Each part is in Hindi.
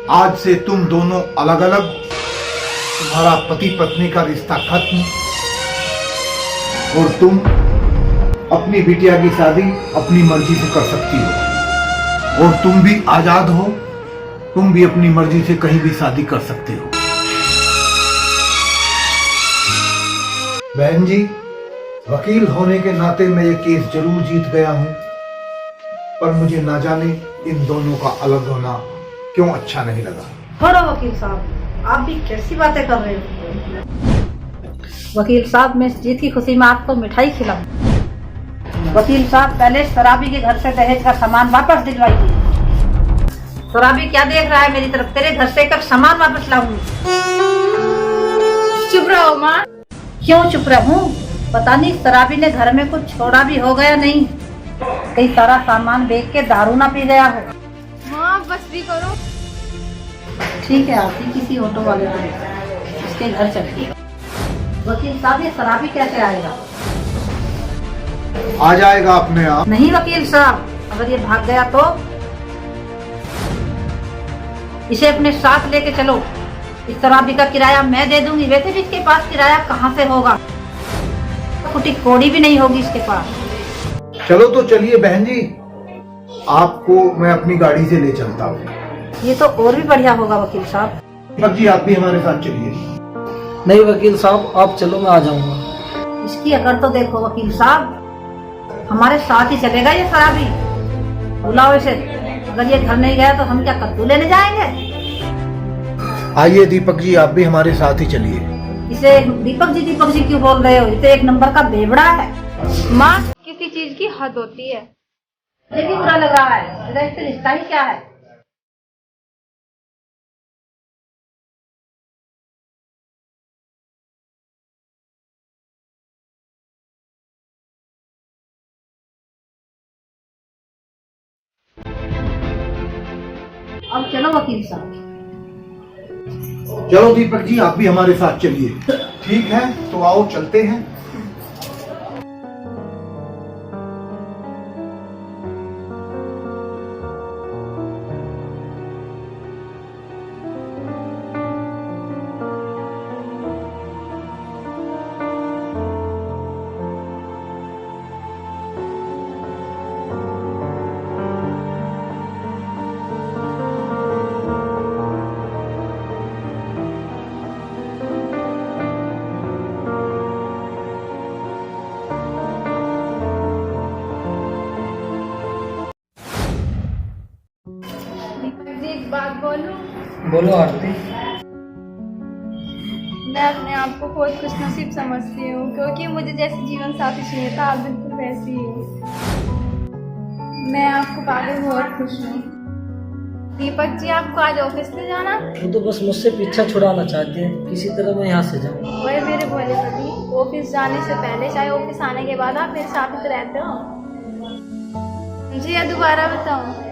आज से तुम दोनों अलग अलग, तुम्हारा पति पत्नी का रिश्ता खत्म और तुम अपनी बिटिया की शादी अपनी मर्जी से कर सकती हो और तुम भी आजाद हो, तुम भी अपनी मर्जी से कहीं भी शादी कर सकते हो। बहन जी, वकील होने के नाते मैं ये केस जरूर जीत गया हूं, पर मुझे ना जाने इन दोनों का अलग होना क्यों अच्छा नहीं लगा। छोड़ो वकील साहब, आप भी कैसी बातें कर रहे हो। वकील साहब, मैं इस जीत की खुशी में आपको मिठाई खिलाऊं। वकील साहब, पहले शराबी के घर से दहेज का सामान वापस दिलवाइए। शराबी क्या देख रहा है मेरी तरफ? तेरे घर से कब सामान वापस लाऊंगी। चुप रहो माँ। क्यों चुप रहूं? पता नहीं शराबी ने घर में कुछ छोड़ा भी हो गया नहीं, कई सारा सामान बेच के दारू ना पी गया हो। माँ बस भी करो। ठीक है, आती किसी ऑटो वाले को उसके घर चलिए। वकील साहब, ये शराबी कैसे आएगा? आ जाएगा अपने आप। नहीं वकील साहब, अगर ये भाग गया तो इसे अपने साथ लेके चलो। इस शराबी का किराया मैं दे दूंगी। वैसे भी इसके पास किराया कहाँ से होगा, कुटी कोड़ी भी नहीं होगी इसके पास। चलो तो चलिए बहन जी, आपको मैं अपनी गाड़ी से ले चलता हूँ। ये तो और भी बढ़िया होगा वकील साहब। दीपक जी, आप भी हमारे साथ चलिए। नहीं वकील साहब, आप चलो, मैं आ जाऊंगा। इसकी अकड़ तो देखो वकील साहब, हमारे साथ ही चलेगा ये शराबी। बुलाओ इसे। अगर ये घर नहीं गया तो हम क्या कद्दू लेने जाएंगे? आइए दीपक जी, आप भी हमारे साथ ही चलिए। इसे दीपक जी क्यों बोल रहे हो? ये तो एक नंबर का बेवड़ा है। माँ, किसी चीज की हद होती है। लेकिन बुरा लगा है, इससे रिश्ता ही क्या है? अब चलो वकील साहब। चलो दीपक जी, आप भी हमारे साथ चलिए। ठीक है, तो आओ चलते हैं। एक बात बोलूं, बोलो आरती। मैं अपने आप को बहुत खुशनसीब समझती हूँ, क्योंकि मुझे जैसे जीवन साथी चाहिए था, आप बिल्कुल वैसी ही हो। मैं आपको पाकर बहुत खुश हूँ। दीपक जी, आपको आज ऑफिस में जाना? वो तो बस मुझसे पीछा छुड़ाना चाहती है, किसी तरह मैं यहाँ से जाऊँ। वही मेरे भोले पति, ऑफिस जाने से पहले चाहे ऑफिस आने के बाद आप मेरे साथ ही रहते हो। जी, या दोबारा बताऊँ?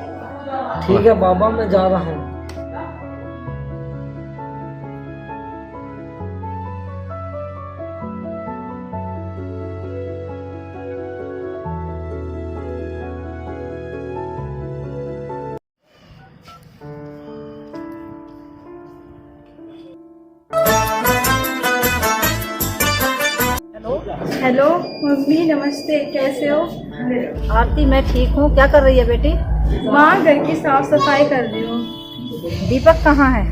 ठीक है बाबा, मैं जा रहा हूँ। हेलो मम्मी, नमस्ते, कैसे हो? आरती, मैं ठीक हूँ। क्या कर रही है बेटी? माँ, घर की साफ सफाई कर रही हूँ। दीपक कहाँ है?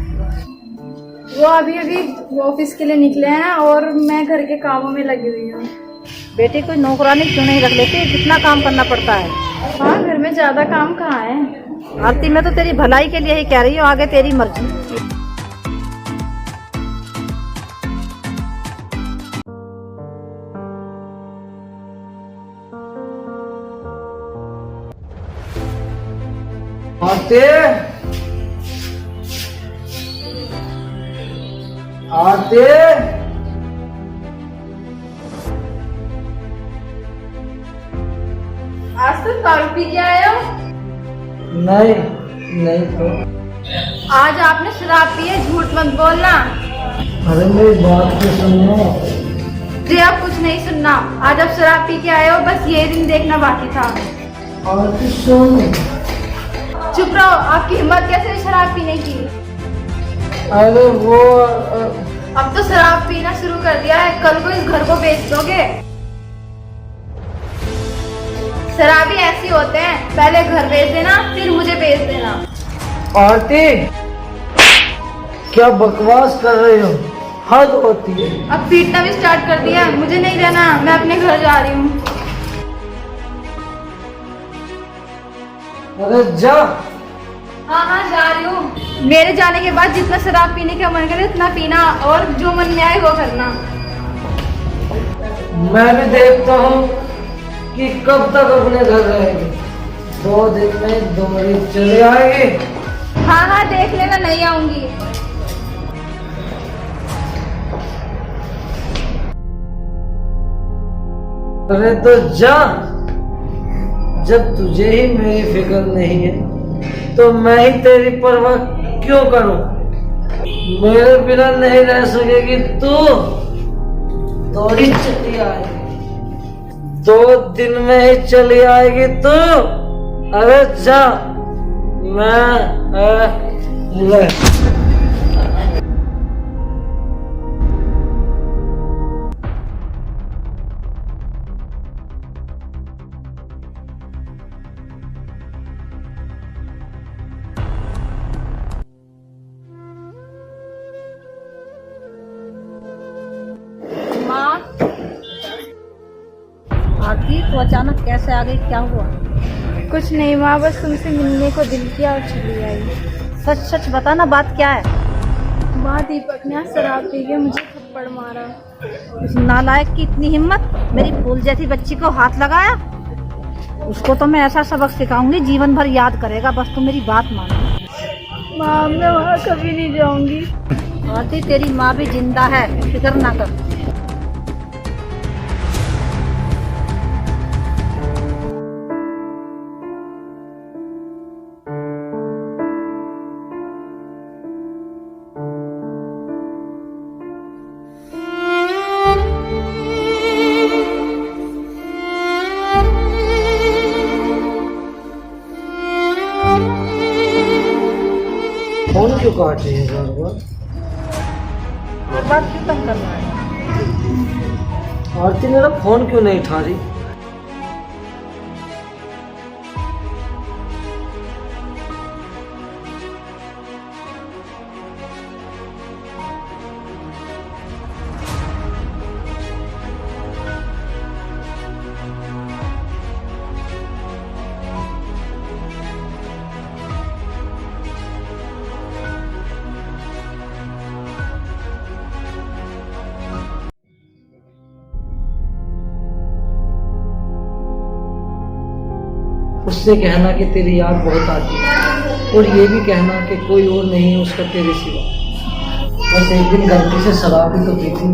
वो अभी ऑफिस के लिए निकले हैं और मैं घर के कामों में लगी हुई हूँ। बेटी, कोई नौकरानी क्यों नहीं रख लेती? कितना काम करना पड़ता है। हाँ, घर में ज्यादा काम कहाँ है। आरती, मैं तो तेरी भलाई के लिए ही कह रही हूँ, आगे तेरी मर्जी। आरती, आरती, आज तो दारू पी के आए हो? नहीं तो। आज आपने शराब पी है, झूठ मत बोलना। अरे मेरी बात तो सुनो। जी, आप कुछ नहीं सुनना। आज आप शराब पी के आए हो, बस ये दिन देखना बाकी था। आरती सुन। चुप रहो। आपकी हिम्मत कैसे शराब पीने की? अरे वो अब तो शराब पीना शुरू कर दिया है, कल को इस घर को बेच दोगे। शराबी ऐसे होते हैं, पहले घर बेच देना फिर मुझे बेच देना। आरती, क्या बकवास कर रही हो? हद होती है। अब पीटना भी स्टार्ट कर दिया, मुझे नहीं रहना, मैं अपने घर जा रही हूँ। अरे जा। हाँ जा रही हूँ। मेरे जाने के बाद जितना शराब पीने का मन करे उतना पीना, और जो मन में आए वो करना। मैं भी देखता हूँ कि कब तक अपने घर रहेगी। 2 दिन में दोबारा चले आएगी। हाँ देख लेना, नहीं आऊंगी। अरे तो जा। जब तुझे ही मेरी फिक्र नहीं है तो मैं ही तेरी परवाह क्यों करूं? मेरे बिना नहीं रह सकेगी तू। थोड़ी चली आएगी, 2 दिन में ही चली आएगी तू। अरे जा। ले। माँ, आरती तो अचानक कैसे आ गई, क्या हुआ? कुछ नहीं माँ, बस तुमसे मिलने को दिल किया और चली आई। सच सच बता ना, बात क्या है? माँ, दीपक ने आज शराब पी के मुझे थप्पड़ मारा। उस नालायक की इतनी हिम्मत, मेरी फूल जैसी बच्ची को हाथ लगाया। उसको तो मैं ऐसा सबक सिखाऊंगी, जीवन भर याद करेगा। बस तुम मेरी बात मानो। माँ, मैं वहाँ कभी नहीं जाऊंगी। आरती, तेरी माँ भी जिंदा है, फिक्र ना कर। फोन क्यों काट रही है बार-बार? और बात क्यों तंग कर रहा है? आरती मेरा फोन क्यों नहीं उठा रही? उससे कहना कि तेरी याद बहुत आती है, और ये भी कहना कि कोई और नहीं है उसका तेरे सिवा। बस एक दिन गलती से शराब भी तो पी थी,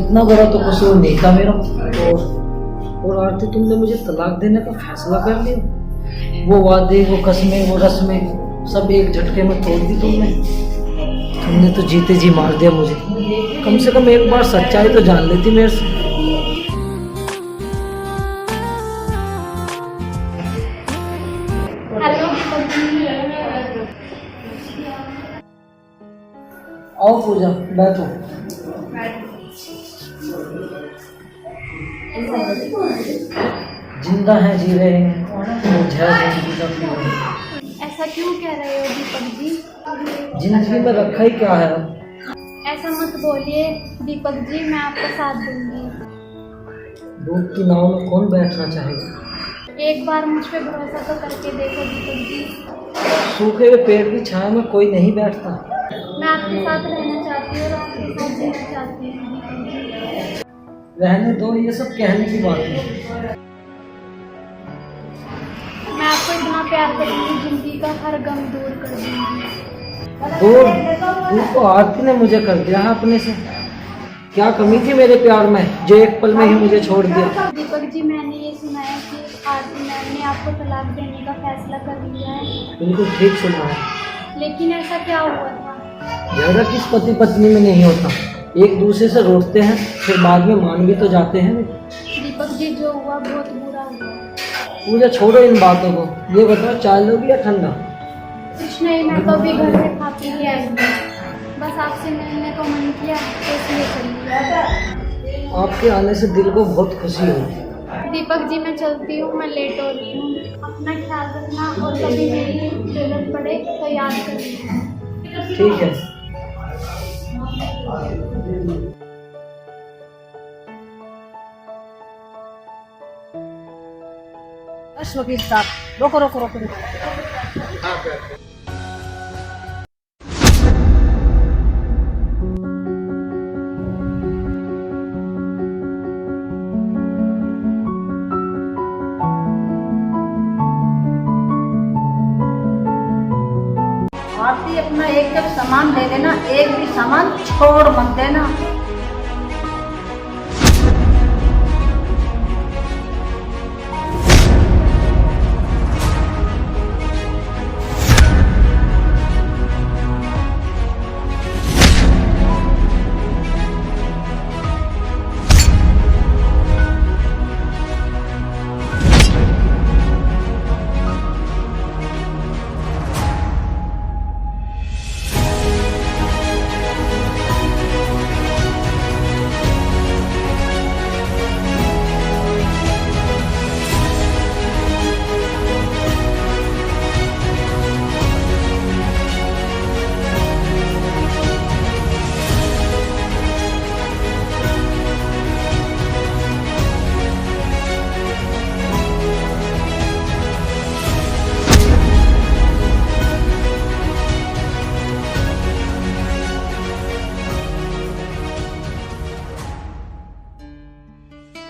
इतना बड़ा तो कसूर नहीं था मेरा। और आरती, तुमने मुझे तलाक देने का फैसला कर लिया। वो वादे, वो कसमें, वो रस्में सब एक झटके में तोड़ दी तुमने तो जीते जी मार दिया मुझे। कम से कम एक बार सच्चाई तो जान लेती मेरे से। आओ पूजा, बैठो। जिंदा है, जी रहे हैं, तो जिंदगी का क्यों? ऐसा क्यों कह रहे हो दीपक जी? जिंदगी में रखा ही क्या है? ऐसा मत बोलिए दीपक जी, मैं आपका साथ दूंगी। दूध की नाव में कौन बैठना चाहेगा? एक बार मुझ पे भरोसा तो करके देखो दीपक जी। सूखे हुए पेड़ की छाया में कोई नहीं बैठता। मैं आपके साथ रहना चाहती हूँ और आपके साथ जीना चाहती हूँ दीपक जी। रहने दो, ये सब कहने की बात है। मैं आपको इतना प्यार करूंगी, जिंदगी का हर गम दूर कर दूंगी। दूर तो आरती ने मुझे कर दिया है अपने से। क्या कमी थी मेरे प्यार में जो एक पल में ही मुझे छोड़ दिया? दीपक जी, मैंने ये सुना है कि आरती मैम ने आपको तलाक देने का फैसला कर लिया है। बिल्कुल ठीक सुना है। लेकिन ऐसा क्या हुआ था? झगड़ा किस पति पत्नी में नहीं होता? एक दूसरे से रोकते हैं, फिर बाद में मान भी तो जाते हैं। दीपक जी, जो हुआ बहुत बुरा हुआ। पूजा छोड़ो इन बातों को, ये बताओ चाय लोगी या ठंडा? कुछ नहीं, मैं तो अभी घर में खा पी के आई हूँ। बस आपसे मिलने को मन किया तो इसलिए चली। आपके आने से दिल को बहुत खुशी हुई। दीपक जी मैं चलती हूँ, मैं लेट हो रही हूँ। अपना ख्याल रखना और कभी मेरी जरूरत पड़े तो याद करना। ठीक है। बस वकील साहब, रोको रोको रोको रोको। आरती अपना एक जब सामान ले लेना, एक भी सामान छोड़ मत देना।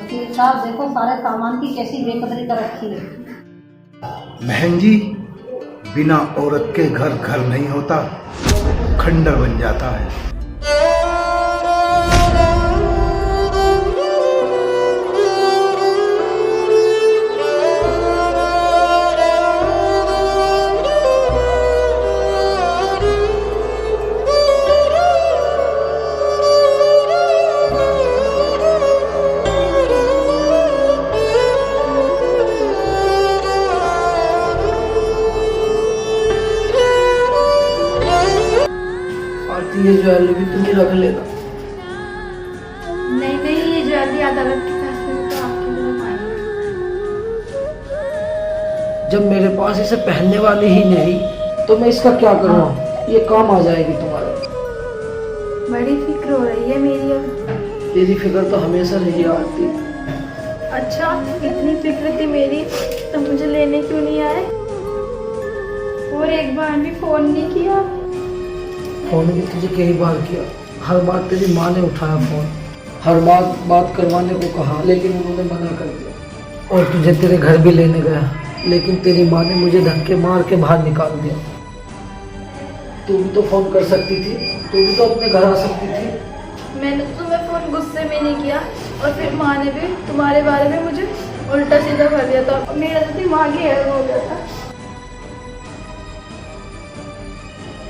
वकील साहब देखो सारे सामान की कैसी बेकदरी कर रखी है। बहन जी, बिना औरत के घर घर नहीं होता, खंडर बन जाता है। ये ज्वेलरी भी तुम ही रख लेना। नहीं नहीं, ये ज्वेलरी अदालत के फैसले में तो आपके लिए आई। जब मेरे पास इसे पहनने वाली ही नहीं तो मैं इसका क्या करूँगा? ये काम आ जाएगी तुम्हारे। बड़ी फिक्र हो रही है मेरी अब। तेरी फिक्र तो हमेशा रही आती। अच्छा, इतनी फिक्र थी मेरी तो मुझे लेने क्यों नहीं आए? और एक बार भी फोन नहीं किया। फोन भी तुझे कई बार किया, हर बार तेरी माँ ने उठाया फोन, हर बात करवाने को कहा, लेकिन उन्होंने मना कर दिया। और तुझे तेरे घर भी लेने गया, लेकिन तेरी माँ ने मुझे धक्के मार के बाहर निकाल दिया। तू भी तो फोन कर सकती थी, तू भी तो अपने घर आ सकती थी। मैंने तो तुम्हें फोन गुस्से में नहीं किया, और फिर माँ ने भी तुम्हारे बारे में मुझे उल्टा सीधा कर दिया था। मेरा तो दिमाग ही हैंग हो गया था।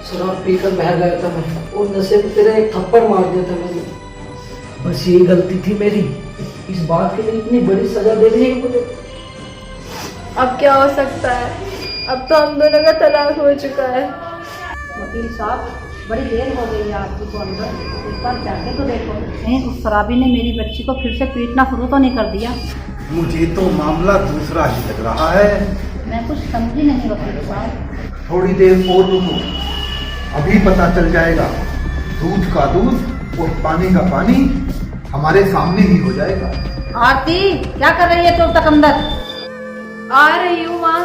शराब पीकर बह गया था मैं, और नशे में तेरा एक थप्पड़ मार दिया था मैंने। बस यही गलती थी मेरी। इस बात के लिए इतनी बड़ी सजा दे दी है मुझे। अब क्या हो सकता है? अब तो हम दोनों का तलाक हो चुका है। वकील साहब बड़ी देर हो गई है आपकी को अंदर, एक बार जाके तो देखो कहीं उस शराबी ने मेरी बच्ची को फिर से पीटना शुरू तो नहीं कर दिया। मुझे तो मामला दूसरा ही लग रहा है। मैं कुछ समझी नहीं वकील साहब। थोड़ी देर और रुको, अभी पता चल जाएगा। दूध का दूध और पानी का पानी हमारे सामने ही हो जाएगा। आरती क्या कर रही है तब तक अंदर? आ रही हूँ माँ।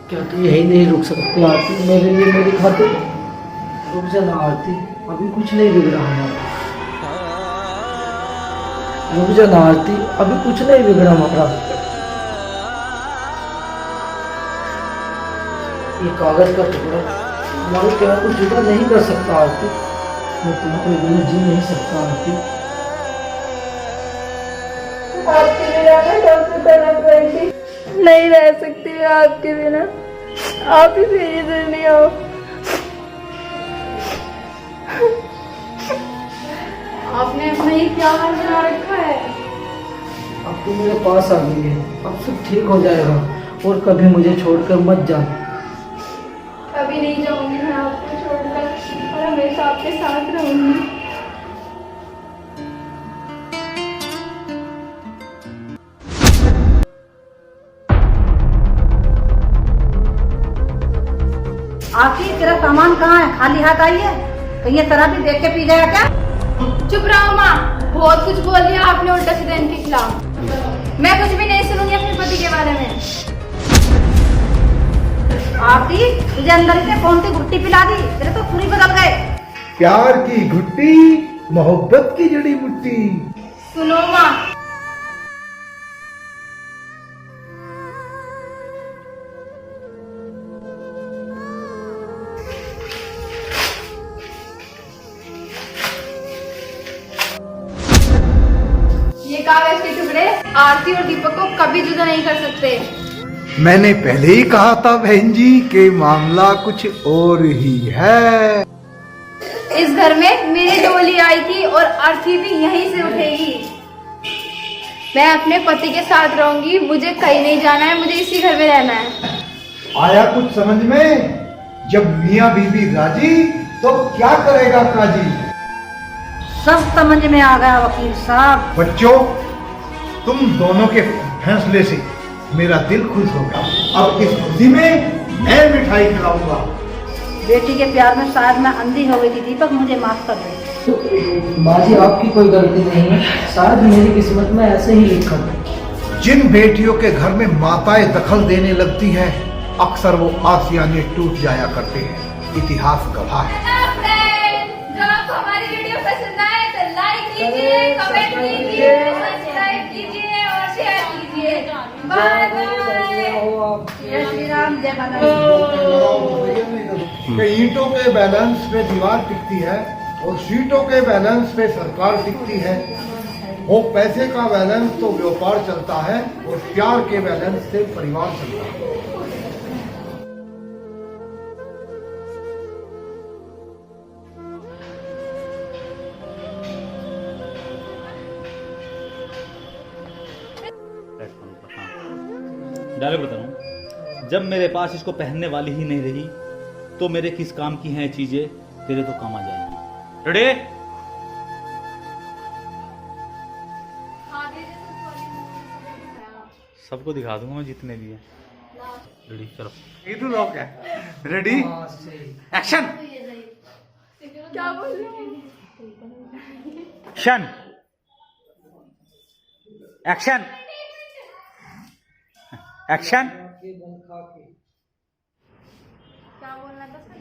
क्या तू यही नहीं रुक सकती आरती मेरे लिए, मेरी खातिर? रुक जा ना आरती, अभी कुछ नहीं बिगड़ा हमारा। रुक जा ना आरती, अभी कुछ नहीं बिगड़ा हमारा। ये कागज का टुकड़ा हमारे प्यार को जुदा नहीं कर सकता आरती। मैं तुम्हारे बिना जी नहीं सकता आरती। आपके बिना मैं सबसे तड़प रही थी, नहीं रह सकती मैं आपके बिना। आप ही मेरी दुनिया हो। आपने अपना ये क्या हाल बना रखा है? अब तू मेरे पास आ गई है, अब सब ठीक हो जाएगा और कभी मुझे छोड़कर मत जाना। कभी नहीं जाऊंगी मैं आपको छोड़कर और हमेशा आपके साथ रहूंगी। आखिर तेरा सामान कहाँ है? खाली हाथ आई है? कहीं ये शराबी देख के पी गया क्या? चुप रहो माँ, बहुत कुछ बोल दिया आपने उल्टा सीधा इनके खिलाफ। मैं कुछ भी नहीं सुनूंगी अपने पति के बारे में। आरती, तुझे अंदर से कौन सी गुट्टी पिला दी? तेरे तो पूरी बदल गए। प्यार की घुट्टी, मोहब्बत की जड़ी बूटी। सुनो माँ, ये कागज के टुकड़े आरती और दीपक को कभी जुदा नहीं कर सकते। मैंने पहले ही कहा था बहन जी कि मामला कुछ और ही है। इस घर में मेरी डोली आई थी और अर्थी भी यहीं से उठेगी। मैं अपने पति के साथ रहूंगी, मुझे कहीं नहीं जाना है, मुझे इसी घर में रहना है। आया कुछ समझ में? जब मियाँ बीबी राजी तो क्या करेगा काजी? सब समझ में आ गया वकील साहब। बच्चों, तुम दोनों के फैसले से मेरा दिल खुश हो गया। अब इस खुशी में मैं मिठाई खिलाऊंगा। बेटी के प्यार में शायद मैं अंधी हो गई थी। दीपक, मुझे माफ कर दे। बाजी, आपकी कोई गलती नहीं है, शायद मेरी किस्मत में ऐसे ही लिखा था। जिन बेटियों के घर में माताएं दखल देने लगती हैं, अक्सर वो आसियाने टूट जाया करते हैं। इतिहास गवाह है। जो आपको हमारी वीडियो पसंद आए तो लाइक कीजिए, कमेंट कीजिए, सब्सक्राइब कीजिए और शेयर कीजिए। Bye bye. जय श्री राम, जय माता दी। कि ईंटों के बैलेंस पे दीवार टिकती है और सीटों के बैलेंस पे सरकार टिकती है। वो पैसे का बैलेंस तो व्यापार चलता है और प्यार के बैलेंस से परिवार चलता है। डायलॉग बता रहा हूँ। जब मेरे पास इसको पहनने वाली ही नहीं रही तो मेरे किस काम की हैं चीजें, तेरे तो काम आ जाएंगी। रेडी? सबको दिखा दूंगा मैं जितने भी हैं। रेडी? चलो। ये तो लोग है। रेडी? एक्शन। क्या बोल रहे हैं? एक्शन। एक्शन। एक्शन। क्या बोलना था सर?